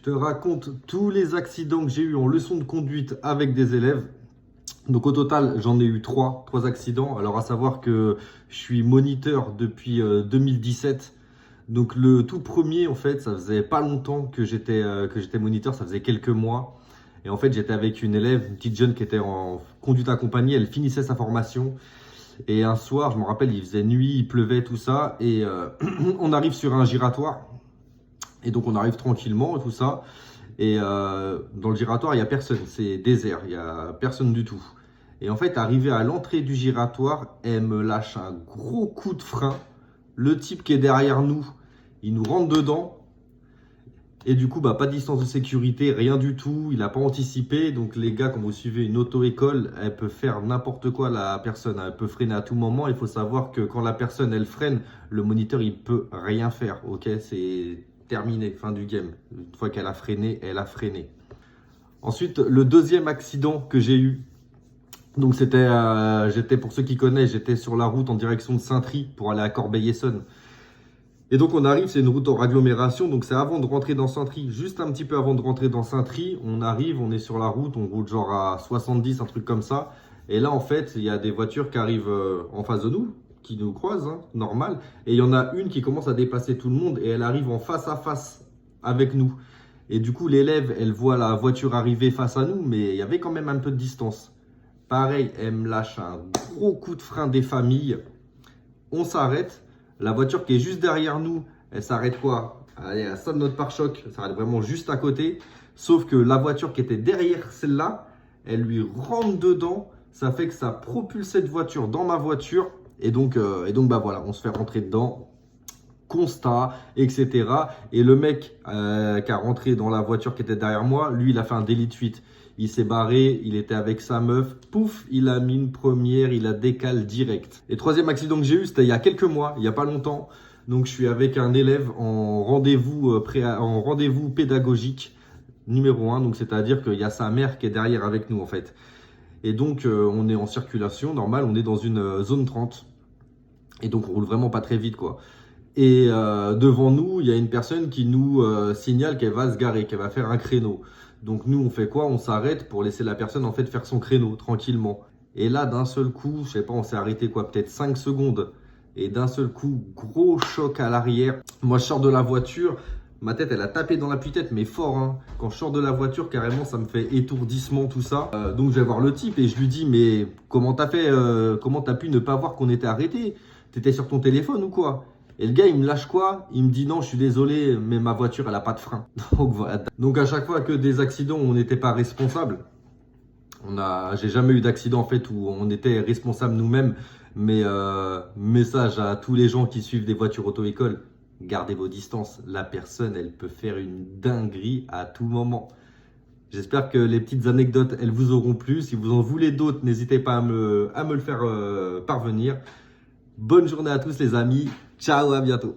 te raconte tous les accidents que j'ai eu en leçon de conduite avec des élèves. Donc au total, j'en ai eu trois accidents. Alors à savoir que je suis moniteur depuis 2017. Donc le tout premier, en fait, ça faisait pas longtemps que j'étais moniteur, ça faisait quelques mois. Et en fait, j'étais avec une élève, une petite jeune qui était en conduite accompagnée, elle finissait sa formation. Et un soir, je me rappelle, il faisait nuit, il pleuvait, tout ça. Et on arrive sur un giratoire. Et donc on arrive tranquillement et tout ça. Et dans le giratoire, il n'y a personne, c'est désert, il n'y a personne du tout. Et en fait, arrivé à l'entrée du giratoire, elle me lâche un gros coup de frein. Le type qui est derrière nous, il nous rentre dedans. Et du coup, bah, pas de distance de sécurité, rien du tout. Il n'a pas anticipé. Donc les gars, quand vous suivez une auto-école, elle peut faire n'importe quoi, la personne. Elle peut freiner à tout moment. Il faut savoir que quand la personne, elle freine, le moniteur, il peut rien faire. Ok, c'est terminé, fin du game. Une fois qu'elle a freiné, elle a freiné. Ensuite, le deuxième accident que j'ai eu, donc j'étais, pour ceux qui connaissent, j'étais sur la route en direction de Saint-Try pour aller à Corbeil-Essonnes. Et donc on arrive, c'est une route en agglomération, donc c'est avant de rentrer dans Saint-Try, juste un petit peu avant de rentrer dans Saint-Try, on arrive, on est sur la route, on roule genre à 70, un truc comme ça. Et là en fait, il y a des voitures qui arrivent en face de nous, qui nous croisent, hein, normal. Et il y en a une qui commence à dépasser tout le monde et elle arrive en face à face avec nous. Et du coup l'élève, elle voit la voiture arriver face à nous, mais il y avait quand même un peu de distance. Pareil, elle me lâche un gros coup de frein des familles. On s'arrête. La voiture qui est juste derrière nous, elle s'arrête quoi? Elle sonne notre pare-choc, elle s'arrête vraiment juste à côté. Sauf que la voiture qui était derrière celle-là, elle lui rentre dedans. Ça fait que ça propulse cette voiture dans ma voiture. Et donc bah voilà, on se fait rentrer dedans. Constat, etc. Et le mec qui a rentré dans la voiture qui était derrière moi, lui, il a fait un délit de fuite. Il s'est barré, il était avec sa meuf, pouf, il a mis une première, il a décalé direct. Et troisième accident que j'ai eu, c'était il y a quelques mois, il n'y a pas longtemps. Donc je suis avec un élève en rendez-vous pédagogique numéro 1. Donc c'est-à-dire qu'il y a sa mère qui est derrière avec nous en fait. Et donc on est en circulation normale, on est dans une zone 30. Et donc on roule vraiment pas très vite quoi. Et devant nous, il y a une personne qui nous signale qu'elle va se garer, qu'elle va faire un créneau. Donc nous, on fait quoi? On s'arrête pour laisser la personne en fait faire son créneau tranquillement. Et là, d'un seul coup, je sais pas, on s'est arrêté quoi, peut-être 5 secondes. Et d'un seul coup, gros choc à l'arrière. Moi, je sors de la voiture. Ma tête, elle a tapé dans l'appui-tête, mais fort. Hein. Quand je sors de la voiture, carrément, ça me fait étourdissement, tout ça. Donc, je vais voir le type et je lui dis, mais comment t'as fait, comment t'as pu ne pas voir qu'on était arrêté? T'étais sur ton téléphone ou quoi? Et le gars, il me lâche quoi? Il me dit non, je suis désolé, mais ma voiture, elle a pas de frein. Donc voilà. Donc à chaque fois que des accidents où on n'était pas responsable, j'ai jamais eu d'accident en fait où on était responsable nous-mêmes. Mais message à tous les gens qui suivent des voitures auto-école, gardez vos distances. La personne, elle peut faire une dinguerie à tout moment. J'espère que les petites anecdotes, elles vous auront plu. Si vous en voulez d'autres, n'hésitez pas à me le faire parvenir. Bonne journée à tous les amis. Ciao, à bientôt.